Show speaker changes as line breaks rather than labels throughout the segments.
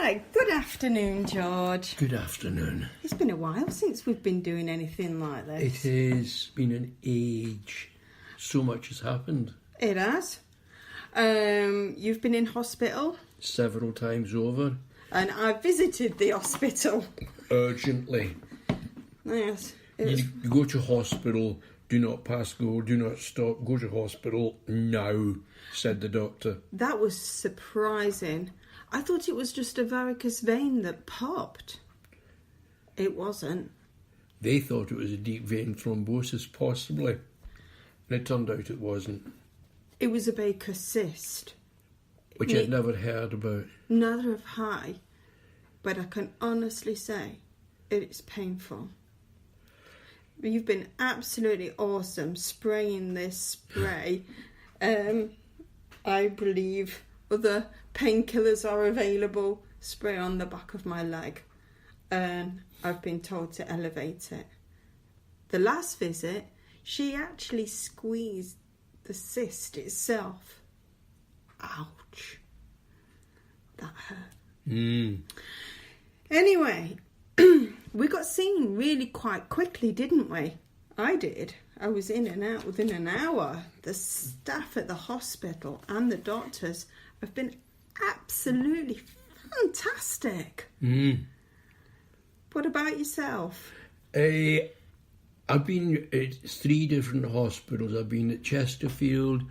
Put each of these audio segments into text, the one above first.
Right, good afternoon, George.
Good afternoon.
It's been a while since we've been doing anything like this.
It has been an age. So much has happened.
It has. You've been in hospital.
Several times over.
And I visited the hospital.
Urgently.
Yes.
You go to hospital, do not pass go, do not stop, go to hospital now, said the doctor.
That was surprising. I thought it was just a varicose vein that popped. It wasn't.
They thought it was a deep vein thrombosis, possibly. And it turned out it wasn't.
It was a Baker's cyst.
Which I'd never heard about.
Neither have I. But I can honestly say it is painful. You've been absolutely awesome spraying this spray. I believe other painkillers are available. Spray on the back of my leg. And I've been told to elevate it. The last visit, she actually squeezed the cyst itself. Ouch. That hurt. Anyway, we got seen really quite quickly, didn't we? I did. I was in and out within an hour. The staff at the hospital and the doctors have been absolutely fantastic. What about yourself?
I've been at 3 different hospitals. I've been at Chesterfield,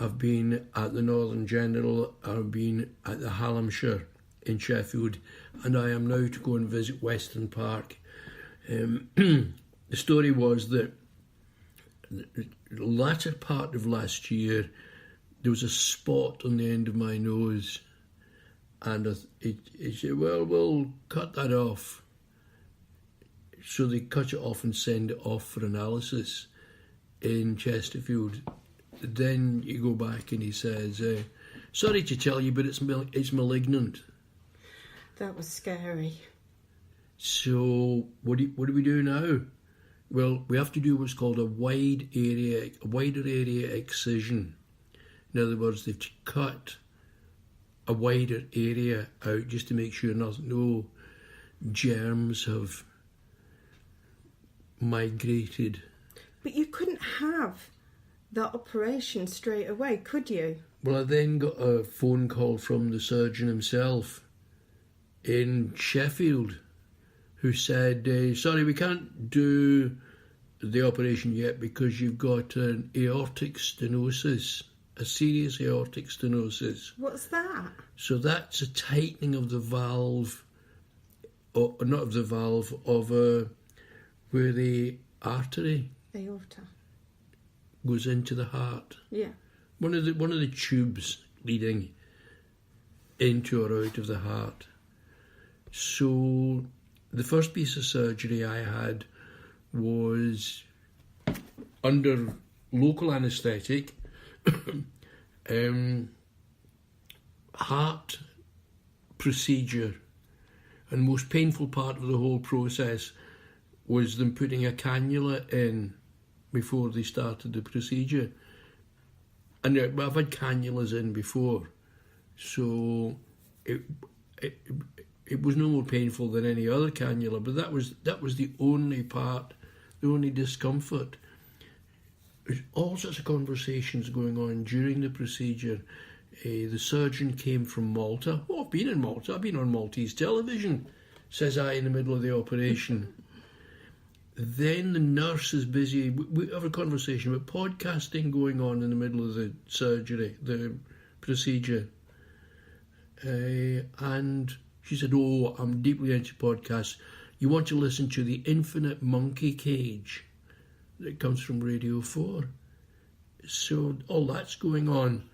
I've been at the Northern General, I've been at the Hallamshire in Sheffield, and I am now to go and visit Western Park. The story was that the latter part of last year, there was a spot on the end of my nose, and it said, well, we'll cut that off. So they cut it off and send it off for analysis in Chesterfield. Then you go back and he says, sorry to tell you, but it's malignant.
That was scary.
So what do we do now? Well, we have to do what's called a wider area excision. In other words, they've cut a wider area out just to make sure no germs have migrated.
But you couldn't have that operation straight away, could you?
Well, I then got a phone call from the surgeon himself in Sheffield who said, sorry, we can't do the operation yet because you've got an aortic stenosis, a serious aortic stenosis.
What's that?
So that's a tightening of the valve, or not of the valve, of where the artery
aorta
goes into the heart.
Yeah.
One of the tubes leading into or out of the heart. So the first piece of surgery I had was under local anaesthetic, heart procedure, and most painful part of the whole process was them putting a cannula in before they started the procedure. And I've had cannulas in before, so it was no more painful than any other cannula, but that was the only part, the only discomfort. There's all sorts of conversations going on during the procedure. The surgeon came from Malta. Oh, I've been in Malta. I've been on Maltese television, says I in the middle of the operation. Then the nurse is busy. We have a conversation about podcasting going on in the middle of the surgery, the procedure. And she said, oh, I'm deeply into podcasts. You want to listen to the Infinite Monkey Cage that comes from Radio 4. So all that's going on.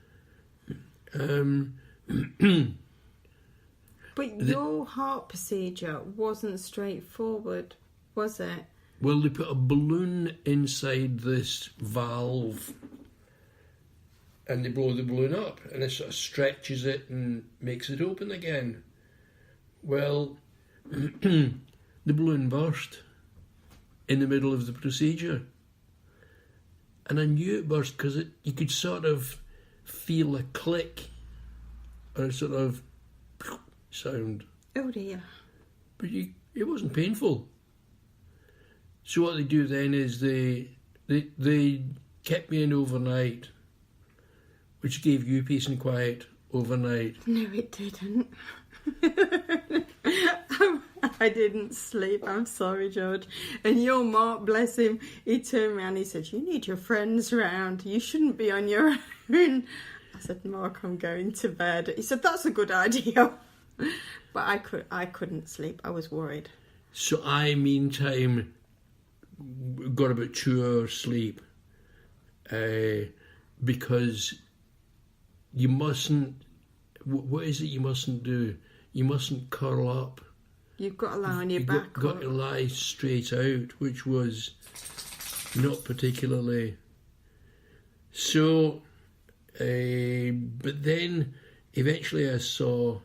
But your heart procedure wasn't straightforward, was it?
Well, they put a balloon inside this valve and they blow the balloon up and it sort of stretches it and makes it open again. Well, the balloon burst in the middle of the procedure. And I knew it burst because you could sort of feel a click or a sort of sound.
Oh dear.
But it wasn't painful. So what they do then is they kept me in overnight, which gave you peace and quiet overnight.
No, it didn't. I didn't sleep. I'm sorry, George. And your Mark, bless him, he turned around and he said, "You need your friends round. You shouldn't be on your own." I said, "Mark, I'm going to bed." He said, "That's a good idea." But I couldn't sleep. I was worried.
So I, meantime, got about 2 hours sleep because you mustn't. What is it you mustn't do? You mustn't curl up.
You've got to lie on your back.
You've got to lie straight out, which was not particularly. So, but then eventually I saw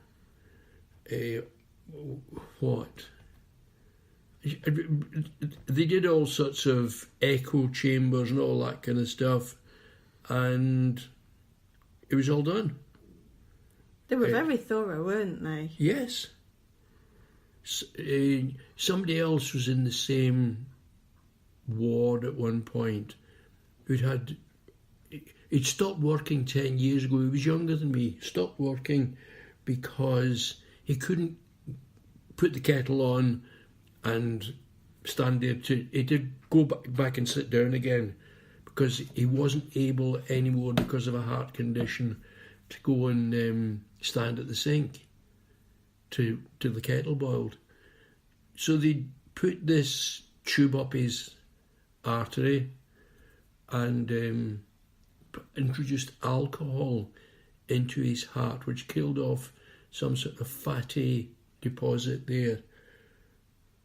what? They did all sorts of echo chambers and all that kind of stuff, and it was all done.
They were very thorough, weren't they?
Yes. Somebody else was in the same ward at one point he'd stopped working 10 years ago. He was younger than me. Stopped working because he couldn't put the kettle on and stand there he did go back and sit down again because he wasn't able anymore because of a heart condition to go and stand at the sink till the kettle boiled. So they put this tube up his artery and introduced alcohol into his heart, which killed off some sort of fatty deposit there.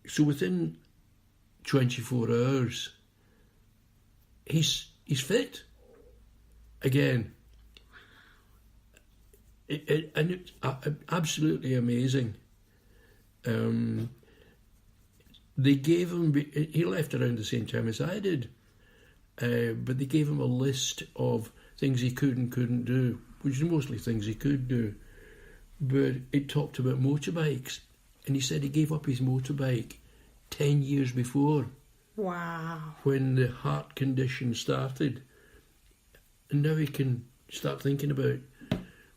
So within 24 hours, he's fit again. And it's absolutely amazing. They gave him, he left around the same time as I did, but they gave him a list of things he could and couldn't do, which is mostly things he could do. But it talked about motorbikes, and he said he gave up his motorbike 10 years before.
Wow.
When the heart condition started. And now he can start thinking about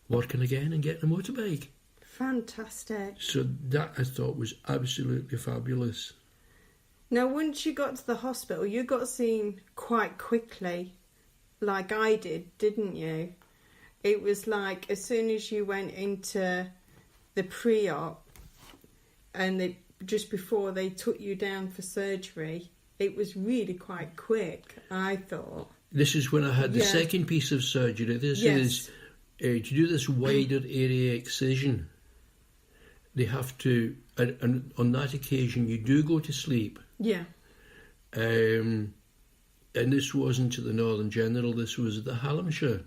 working again and getting a motorbike.
Fantastic.
So that I thought was absolutely fabulous.
Now, once you got to the hospital, you got seen quite quickly, like I did, didn't you? It was like as soon as you went into the pre-op and just before they took you down for surgery, it was really quite quick, I thought.
This is when I had the second piece of surgery. This is to do this wider area excision. They have to, and on that occasion, you do go to sleep.
Yeah.
And this wasn't at the Northern General, this was at the Hallamshire.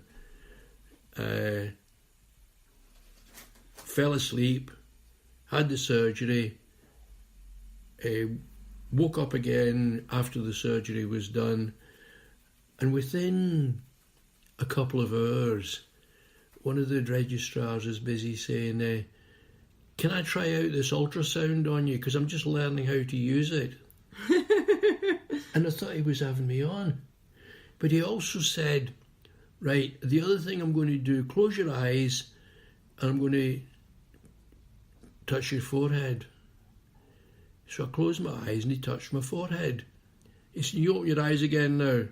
Fell asleep, had the surgery, woke up again after the surgery was done, and within a couple of hours, one of the registrars is busy saying, "Can I try out this ultrasound on you? Because I'm just learning how to use it." And I thought he was having me on. But he also said, "Right, the other thing I'm going to do, close your eyes and I'm going to touch your forehead." So I closed my eyes and he touched my forehead. He said, "You open your eyes again now."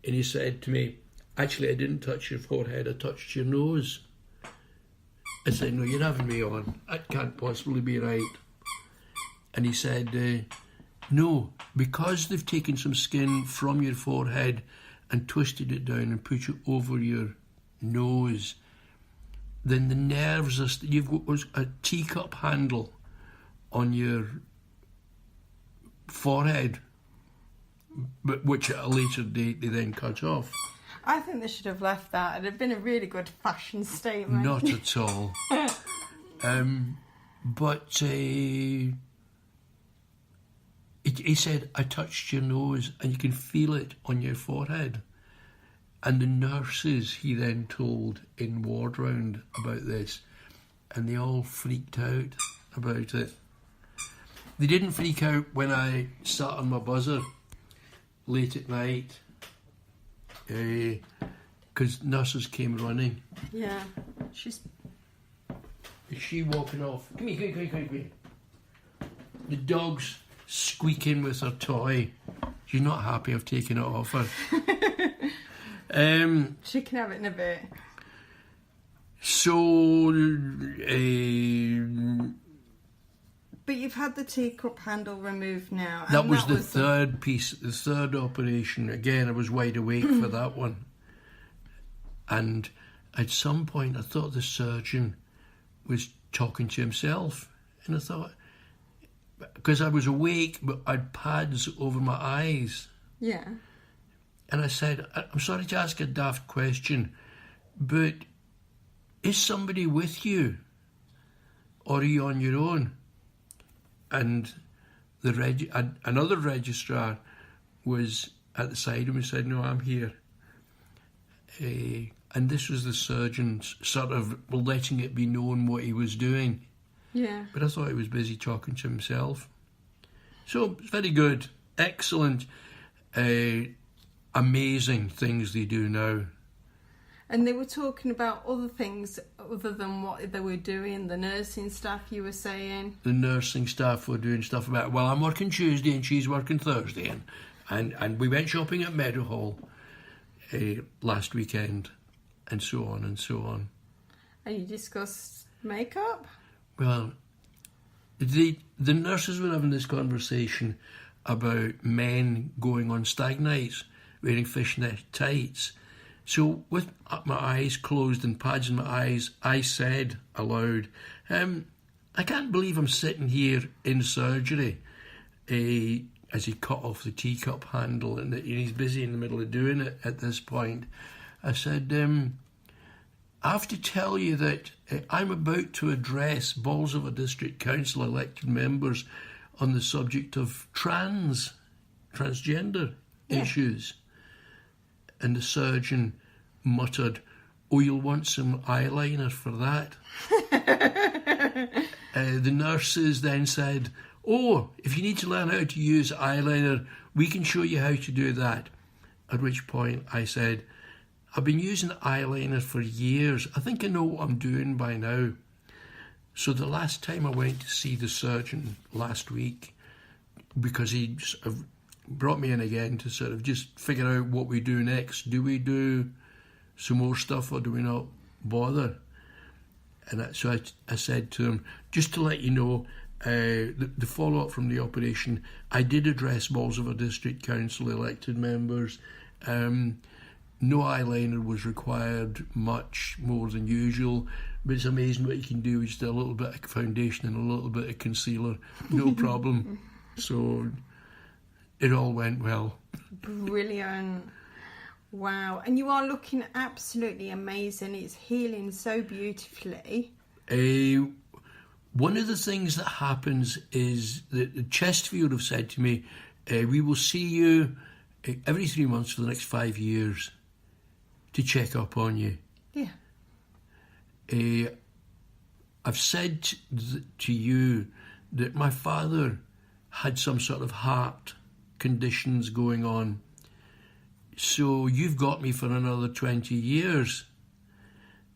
And he said to me, "Actually, I didn't touch your forehead, I touched your nose." I said, "No, you're having me on. That can't possibly be right." And he said, "No, because they've taken some skin from your forehead and twisted it down and put it over your nose, then the nerves you've got a teacup handle on your forehead, but which at a later date they then cut off."
I think they should have left that. It'd have been a really good fashion statement.
Not at all. But he said, "I touched your nose and you can feel it on your forehead." And the nurses, he then told in ward round about this, and they all freaked out about it. They didn't freak out when I sat on my buzzer late at night, because nurses came running.
Yeah.
Is she walking off? Come here. The dog's squeaking with her toy. She's not happy I've taken it off her.
She can have it in a bit.
So,
but you've had the teacup handle removed now.
that was the third piece, the third operation. Again, I was wide awake for that one. And at some point, I thought the surgeon was talking to himself. And I thought, because I was awake, but I had pads over my eyes.
Yeah.
And I said, I'm sorry to ask a daft question, but is somebody with you? Or are you on your own? And another registrar was at the side of me and said, no, I'm here. And this was the surgeon sort of letting it be known what he was doing.
Yeah.
But I thought he was busy talking to himself. So it's very good. Excellent. Amazing things they do now.
And they were talking about other things other than what they were doing, the nursing staff, you were saying.
The nursing staff were doing stuff about, well, I'm working Tuesday and she's working Thursday. And we went shopping at Meadowhall last weekend, and so on and so on.
And you discussed makeup?
Well, the nurses were having this conversation about men going on stag nights wearing fishnet tights. So with my eyes closed and pads in my eyes, I said aloud, I can't believe I'm sitting here in surgery, as he cut off the teacup handle, and he's busy in the middle of doing it at this point. I said, I have to tell you that I'm about to address balls of a district council elected members on the subject of transgender issues. And the surgeon muttered, oh, you'll want some eyeliner for that. The nurses then said, oh, if you need to learn how to use eyeliner, we can show you how to do that. At which point I said, I've been using eyeliner for years. I think I know what I'm doing by now. So the last time I went to see the surgeon last week, because he sort of brought me in again to sort of just figure out what we do next. Do we do some more stuff or do we not bother? And so I said to him, just to let you know, the follow-up from the operation, I did address balls of a district council elected members. No eyeliner was required, much more than usual, but it's amazing what you can do with just a little bit of foundation and a little bit of concealer. No problem. So it all went well.
Brilliant. Wow. And you are looking absolutely amazing. It's healing so beautifully.
One of the things that happens is that Chesterfield have said to me, we will see you every 3 months for the next 5 years to check up on you.
Yeah.
I've said to you that my father had some sort of heart conditions going on. So you've got me for another 20 years.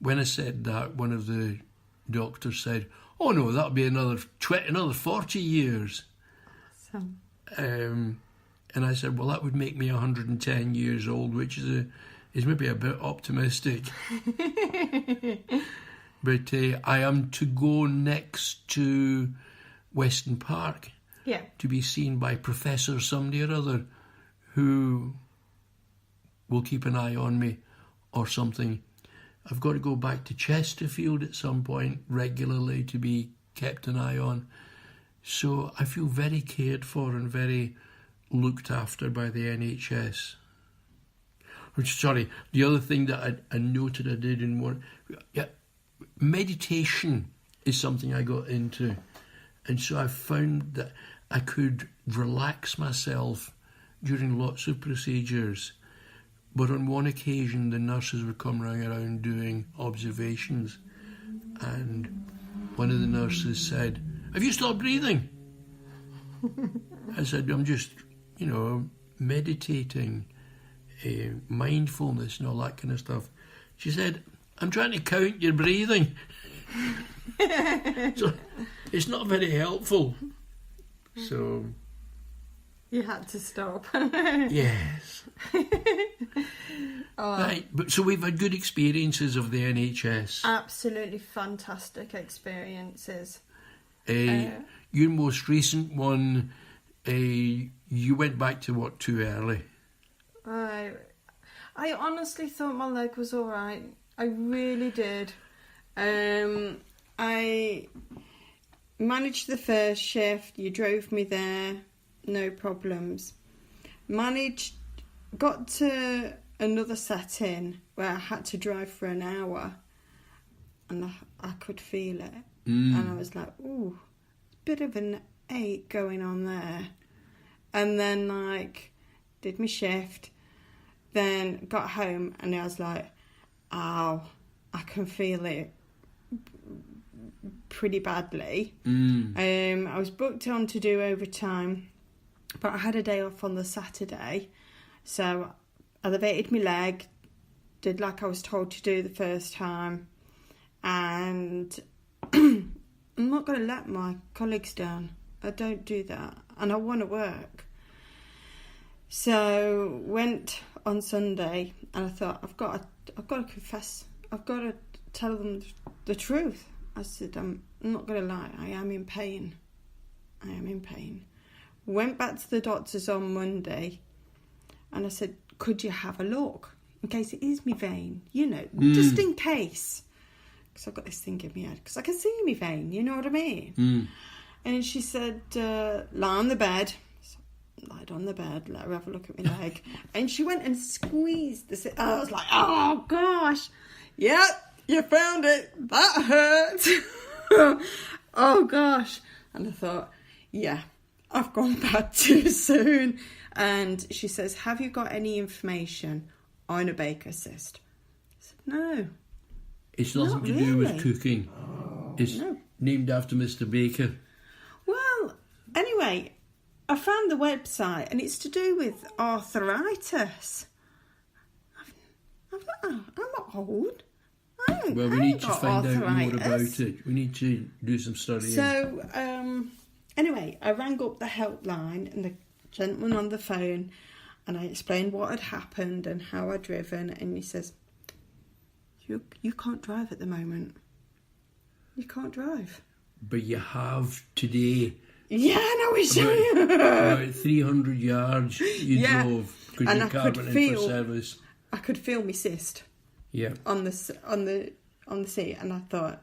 When I said that, one of the doctors said, oh no, that'll be another 40 years.
Awesome.
And I said, well, that would make me 110 years old, which is maybe a bit optimistic. But I am to go next to Weston Park to be seen by Professor somebody or other who will keep an eye on me or something. I've got to go back to Chesterfield at some point regularly to be kept an eye on. So I feel very cared for and very looked after by the NHS. Sorry, the other thing that I noted I did in one... meditation is something I got into. And so I found that I could relax myself during lots of procedures. But on one occasion, the nurses would come running around doing observations. And one of the nurses said, "Have you stopped breathing?" I said, "I'm just, meditating, mindfulness and all that kind of stuff." She said, "I'm trying to count your breathing." So it's not very helpful. So
you had to stop.
Yes. Right, but so we've had good experiences of the NHS.
Absolutely fantastic experiences.
Your most recent one, you went back to work too early.
I honestly thought my leg was all right. I really did. I managed the first shift. You drove me there, no problems. Got to another setting where I had to drive for an hour, and I could feel it. And I was like, ooh, bit of an ache going on there. And then, did my shift, then got home, and I was like, ow, I can feel it pretty badly. I was booked on to do overtime, but I had a day off on the Saturday, so I elevated my leg, did like I was told to do the first time, and I'm not going to let my colleagues down. I don't do that, and I want to work. So went on Sunday, and I thought, I've got to confess. I've got to tell them the truth. I said, I'm not going to lie. I am in pain. Went back to the doctors on Monday, and I said, could you have a look in case it is my vein? Just in case. Because I've got this thing in my head. Because I can see my vein, you know what I mean? And she said, lie on the bed. So I lied on the bed, let her have a look at my leg. And she went and squeezed the... I was like, oh, gosh. Yep, you found it. That hurt. Oh, gosh. And I thought, yeah, I've gone back too soon. And she says, have you got any information on a Baker cyst? I said, no.
It's nothing to do with cooking. It's named after Mr. Baker.
Well, anyway, I found the website, and it's to do with arthritis. I'm not old.
Well, we need to find out more about it. We need to do some studying.
So, anyway, I rang up the helpline and the gentleman on the phone, and I explained what had happened and how I'd driven, and he says, you can't drive at the moment. You can't drive.
But you have today.
Yeah, I know it's
about 300 yards you drove because your car went in for service.
I could feel my cyst.
Yeah.
On the seat, and I thought,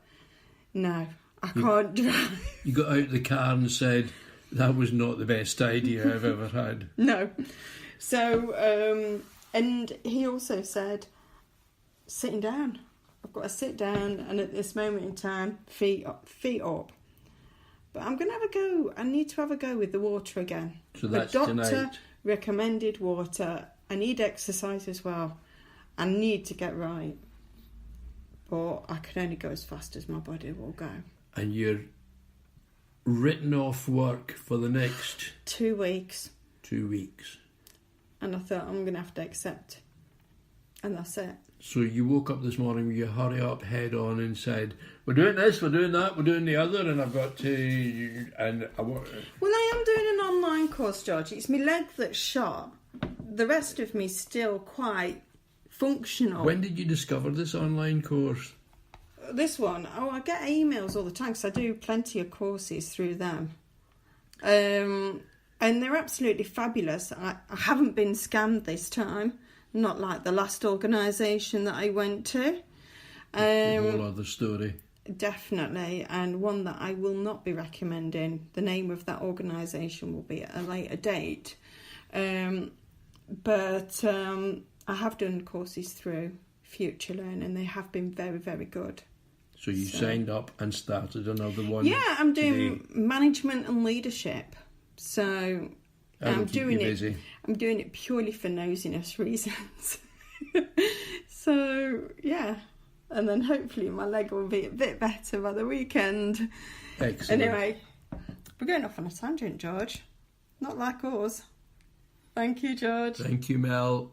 no, I can't drive.
You got out of the car and said, that was not the best idea I've ever had.
No. So, and he also said, sitting down. I've got to sit down, and at this moment in time, feet up. But I'm going to have a go. I need to have a go with the water again.
So that's
the doctor
tonight.
Recommended water. I need exercise as well. I need to get right. But I can only go as fast as my body will go.
And you're written off work for the next...
2 weeks.
2 weeks.
And I thought, I'm going to have to accept. And that's it.
So you woke up this morning with your hurry up head on and said, we're doing this, we're doing that, we're doing the other, and I've got to... Well,
I am doing an online course, George. It's my leg that's shot. The rest of me's still quite functional.
When did you discover this online course?
This one? Oh, I get emails all the time because I do plenty of courses through them. And they're absolutely fabulous. I haven't been scammed this time. Not like the last organisation that I went to.
A whole other story.
Definitely, and one that I will not be recommending. The name of that organisation will be at a later date. But I have done courses through Future Learn, and they have been very, very good.
So you signed up and started another one?
Yeah, I'm doing management and leadership. So I'm doing it. I'm doing it purely for nosiness reasons. So yeah, And then hopefully my leg will be a bit better by the weekend.
Excellent.
Anyway, we're going off on a tangent, George. Not like us. Thank you, George.
Thank you, Mel.